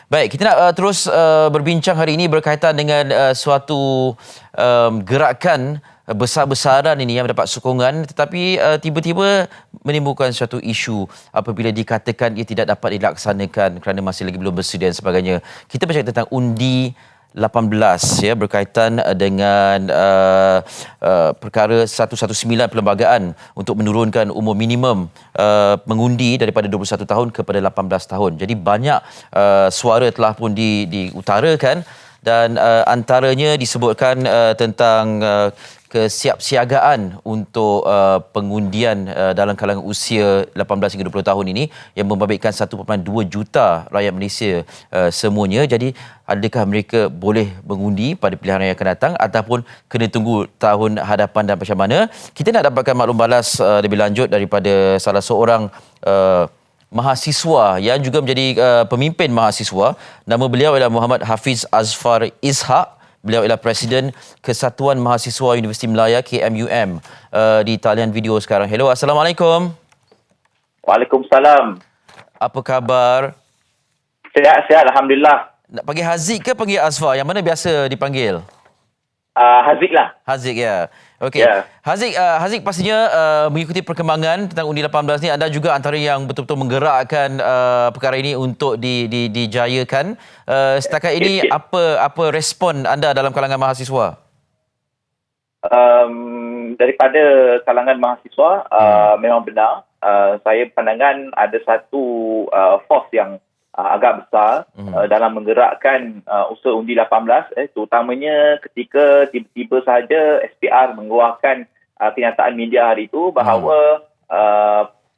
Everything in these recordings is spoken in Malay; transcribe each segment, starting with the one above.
Baik, kita nak terus berbincang hari ini berkaitan dengan suatu gerakan besar-besaran ini yang mendapat sokongan tetapi tiba-tiba menimbulkan suatu isu apabila dikatakan ia tidak dapat dilaksanakan kerana masih lagi belum bersedia dan sebagainya. Kita bercakap tentang undi 18 ya berkaitan dengan perkara 119 perlembagaan untuk menurunkan umur minimum mengundi daripada 21 tahun kepada 18 tahun. Jadi banyak suara telah pun diutarakan dan antaranya disebutkan tentang kesiapsiagaan untuk pengundian dalam kalangan usia 18 hingga 20 tahun ini yang membabitkan 1.2 juta rakyat Malaysia semuanya. Jadi adakah mereka boleh mengundi pada pilihan raya akan datang ataupun kena tunggu tahun hadapan dan macam mana? Kita nak dapatkan maklum balas lebih lanjut daripada salah seorang mahasiswa yang juga menjadi pemimpin mahasiswa. Nama beliau adalah Muhammad Hafiz Azfar Ishak. Beliau ialah Presiden Kesatuan Mahasiswa Universiti Melaya KMUM di talian video sekarang. Hello, Assalamualaikum. Waalaikumsalam. Apa khabar? Sihat, Alhamdulillah. Nak panggil Haziq ke panggil Azfar? Yang mana biasa dipanggil? Haziq lah. Haziq, ya. Okey. Ya. Haziq pastinya mengikuti perkembangan tentang undi 18 ni, anda juga antara yang betul-betul menggerakkan perkara ini untuk dijayakan. Setakat ini apa respon anda dalam kalangan mahasiswa? Daripada kalangan mahasiswa, memang benar. Saya pandangan ada satu force yang agak besar dalam menggerakkan usaha undi 18, terutamanya ketika tiba-tiba sahaja SPR mengeluarkan kenyataan media hari itu bahawa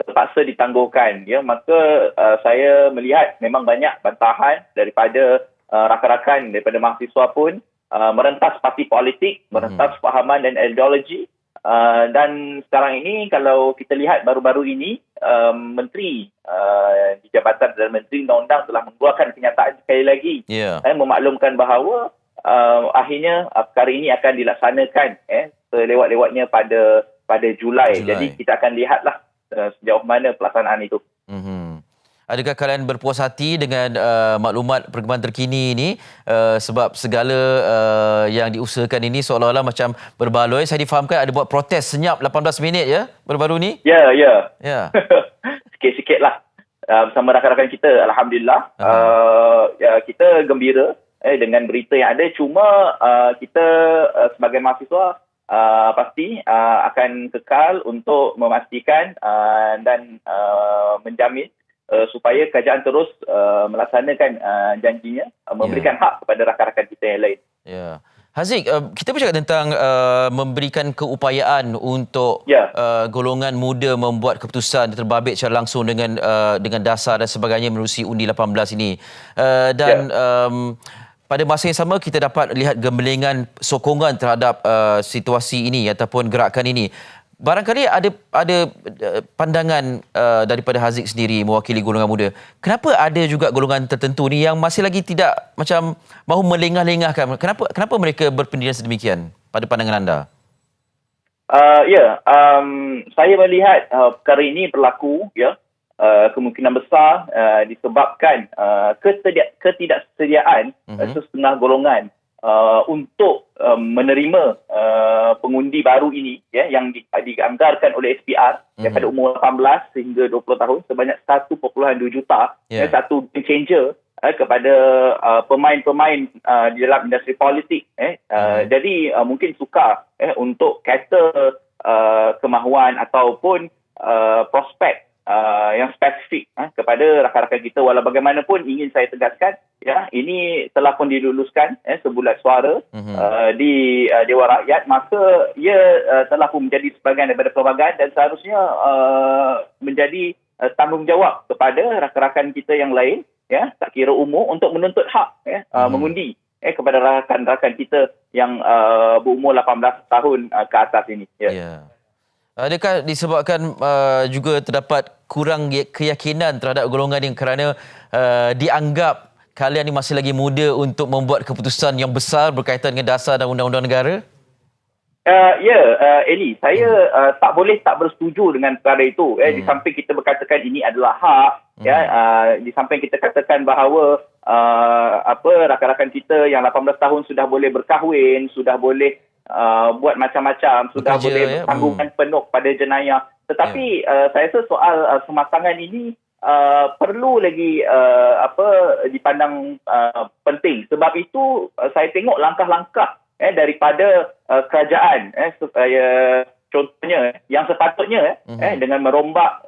terpaksa ditangguhkan. Ya, maka saya melihat memang banyak bantahan daripada rakan-rakan daripada mahasiswa pun merentas parti politik, merentas fahaman dan ideologi. Dan sekarang ini kalau kita lihat baru-baru ini Menteri di Jabatan Perdana Menteri Undang-Undang telah mengeluarkan kenyataan sekali lagi memaklumkan bahawa akhirnya perkara ini akan dilaksanakan selewat-lewatnya pada Julai. Jadi kita akan lihatlah sejauh mana pelaksanaan itu. Adakah kalian berpuas hati dengan maklumat perkembangan terkini ini sebab segala yang diusahakan ini seolah-olah macam berbaloi. Saya difahamkan ada buat protes senyap 18 minit ya baru-baru ni? Ya. Sikit-sikit lah bersama rakan-rakan kita. Alhamdulillah. Kita gembira dengan berita yang ada. Cuma kita sebagai mahasiswa pasti akan kekal untuk memastikan dan menjamin supaya kerajaan terus melaksanakan janjinya, memberikan hak kepada rakan-rakan kita yang lain. Ya. Haziq, kita bercakap tentang memberikan keupayaan untuk golongan muda membuat keputusan terbabit secara langsung dengan dasar dan sebagainya menerusi undi 18 ini. Pada masa yang sama kita dapat lihat gembelengan sokongan terhadap situasi ini ataupun gerakan ini. Barangkali ada pandangan daripada Haziq sendiri mewakili golongan muda. Kenapa ada juga golongan tertentu ni yang masih lagi tidak macam mahu melengah-lengahkan? Kenapa mereka berpendirian sedemikian pada pandangan anda? Saya melihat perkara ini berlaku kemungkinan besar disebabkan ketidaksediaan setengah golongan untuk menerima pengundi baru ini yang dianggarkan oleh SPR pada umur 18 sehingga 20 tahun sebanyak 1.2 juta, satu game changer kepada pemain-pemain di dalam industri politik. Jadi mungkin sukar untuk kata kemahuan ataupun prospek yang spesifik kepada rakan-rakan kita. Walau bagaimanapun ingin saya tegaskan, ini telah pun diluluskan sebulat suara di Dewan Rakyat, maka ia telah pun menjadi sebahagian daripada perlembagaan dan seharusnya menjadi tanggungjawab kepada rakan-rakan kita yang lain, tak kira umur, untuk menuntut hak mengundi kepada rakan-rakan kita yang berumur 18 tahun ke atas ini. Adakah disebabkan juga terdapat kurang keyakinan terhadap golongan yang kerana dianggap kalian ini masih lagi muda untuk membuat keputusan yang besar berkaitan dengan dasar dan undang-undang negara? Eli, saya tak boleh tak bersetuju dengan perkara itu. Di samping kita berkatakan ini adalah hak, di samping kita katakan bahawa rakan-rakan kita yang 18 tahun sudah boleh berkahwin, sudah boleh buat macam-macam, sudah Bekerja, boleh bertanggungan penuh pada jenayah. Tetapi saya rasa soal kematangan ini perlu lagi dipandang penting. Sebab itu saya tengok langkah-langkah daripada kerajaan contohnya yang sepatutnya dengan merombak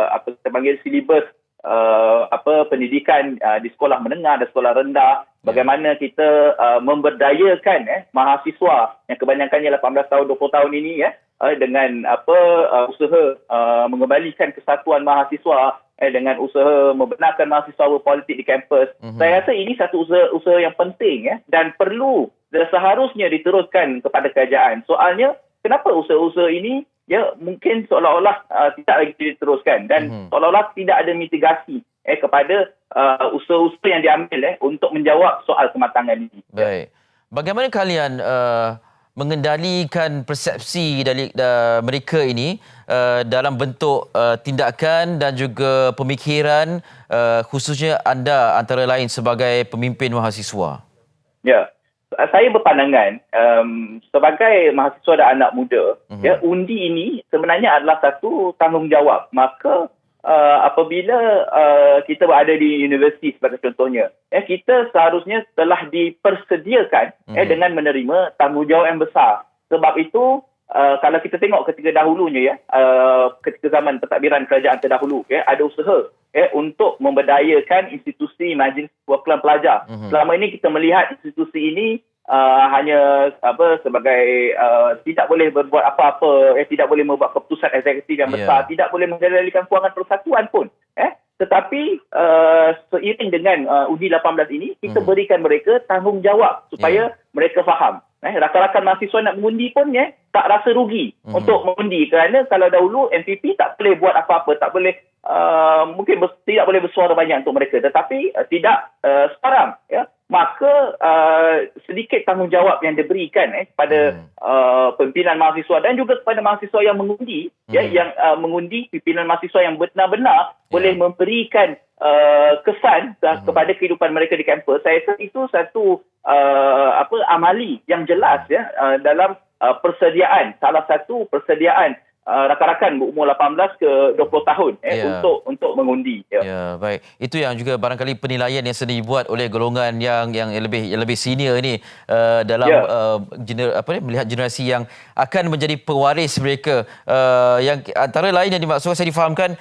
apa kita panggil silibus pendidikan di sekolah menengah dan sekolah rendah, bagaimana kita memberdayakan mahasiswa yang kebanyakannya 18 tahun 20 tahun ini dengan usaha mengembalikan kesatuan mahasiswa, dengan usaha membenarkan mahasiswa berpolitik di kampus. Saya rasa ini satu usaha yang penting dan perlu dan seharusnya diteruskan kepada kerajaan. Soalnya, kenapa usaha-usaha ini mungkin seolah-olah tidak lagi diteruskan dan seolah-olah tidak ada mitigasi kepada usaha-usaha yang diambil untuk menjawab soal kematangan ini. Baik. Bagaimana kalian mengendalikan persepsi dari mereka ini dalam bentuk tindakan dan juga pemikiran, khususnya anda antara lain sebagai pemimpin mahasiswa? Ya, saya berpandangan sebagai mahasiswa dan anak muda, undi ini sebenarnya adalah satu tanggungjawab. Maka apabila kita berada di universiti sebagai contohnya, kita seharusnya telah dipersediakan dengan menerima tanggungjawab yang besar. Sebab itu kalau kita tengok ketika dahulunya ketika zaman pentadbiran kerajaan terdahulu, ada usaha untuk memberdayakan institusi majlis perwakilan pelajar. Selama ini kita melihat institusi ini hanya sebagai tidak boleh berbuat apa-apa, tidak boleh membuat keputusan eksekutif yang besar, tidak boleh mengendalikan kewangan persatuan pun. Tetapi seiring dengan undi 18 ini, kita berikan mereka tanggungjawab supaya mereka faham. Rakan-rakan mahasiswa nak mengundi pun tak rasa rugi untuk mengundi, kerana kalau dahulu MPP tak boleh buat apa-apa, tak boleh mungkin tidak boleh bersuara banyak untuk mereka, tetapi tidak sekarang maka sedikit tanggungjawab yang diberikan kepada pimpinan mahasiswa dan juga kepada mahasiswa yang mengundi, yang mengundi, pimpinan mahasiswa yang benar-benar boleh memberikan kesan kepada kehidupan mereka di kampus. Saya rasa itu satu amali yang jelas dalam persediaan, salah satu persediaan rakan-rakan berumur 18 ke 20 tahun untuk mengundi. Ya, baik. Itu yang juga barangkali penilaian yang sedang dibuat oleh golongan yang lebih senior ini dalam melihat generasi yang akan menjadi pewaris mereka. Yang antara lain yang dimaksudkan, saya difahamkan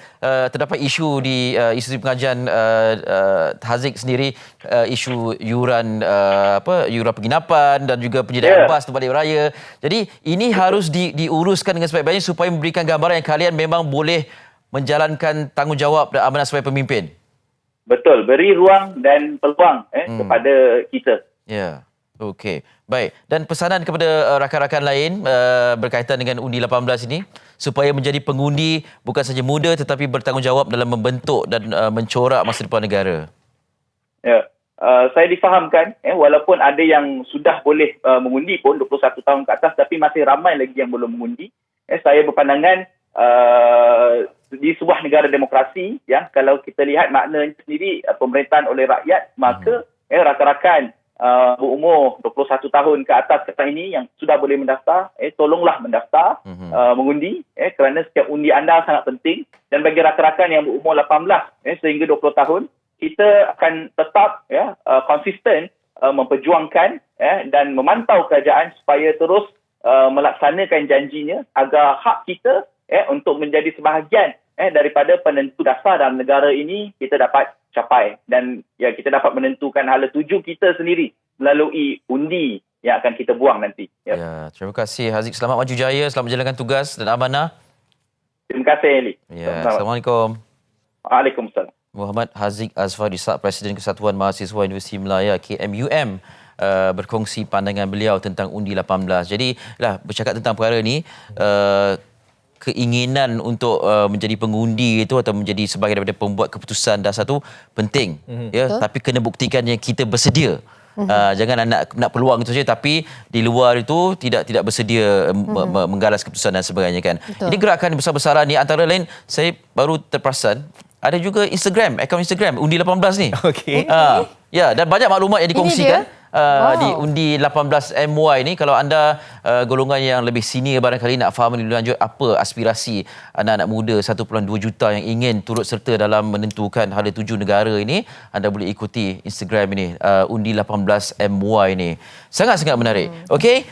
terdapat isu di institusi pengajian Haziq sendiri, isu yuran penginapan dan juga penyediaan bas untuk balik raya. Jadi ini harus diuruskan dengan sebaik-baiknya supaya memberikan gambaran yang kalian memang boleh menjalankan tanggungjawab dan amanah sebagai pemimpin. Betul, beri ruang dan peluang kepada kita. Ya, okey. Baik, dan pesanan kepada rakan-rakan lain berkaitan dengan undi 18 ini supaya menjadi pengundi bukan saja muda tetapi bertanggungjawab dalam membentuk dan mencorak masa depan negara. Ya. Saya difahamkan walaupun ada yang sudah boleh mengundi pun 21 tahun ke atas, tapi masih ramai lagi yang belum mengundi. Saya berpandangan di sebuah negara demokrasi, kalau kita lihat maknanya sendiri pemerintahan oleh rakyat, maka rakan-rakan berumur 21 tahun ke atas sekarang ini yang sudah boleh mendaftar, tolonglah mendaftar mengundi, kerana setiap undi anda sangat penting. Dan bagi rakan-rakan yang berumur 18 sehingga 20 tahun, kita akan tetap konsisten memperjuangkan dan memantau kerajaan supaya terus melaksanakan janjinya agar hak kita untuk menjadi sebahagian daripada penentu dasar dalam negara ini kita dapat capai, dan kita dapat menentukan hala tuju kita sendiri melalui undi yang akan kita buang nanti. Ya, terima kasih Haziq. Selamat maju jaya, selamat menjalankan tugas dan amanah. Terima kasih, Eli. Ya, Assalamualaikum. Waalaikumsalam. Muhammad Haziq Azfar Ishak, Presiden Kesatuan Mahasiswa Universiti Melaya KMUM, berkongsi pandangan beliau tentang undi 18. Jadi bercakap tentang perkara ini, keinginan untuk menjadi pengundi itu atau menjadi sebagai daripada pembuat keputusan dasar tu penting, tapi kena buktikan yang kita bersedia Jangan nak peluang itu saja, tapi di luar itu tidak bersedia menggalas keputusan dan sebagainya kan. Betul. Ini gerakan besar-besaran ni antara lain saya baru terperasan ada juga Instagram, akaun Instagram Undi 18 ni. Okey. Ya, dan banyak maklumat yang dikongsikan di Wow. Undi 18 MY ni. Kalau anda golongan yang lebih senior barangkali nak faham lebih lanjut apa aspirasi anak-anak muda 1.2 juta yang ingin turut serta dalam menentukan hala tuju negara ini, anda boleh ikuti Instagram ini Undi 18 MY ni. Sangat-sangat menarik. Okey.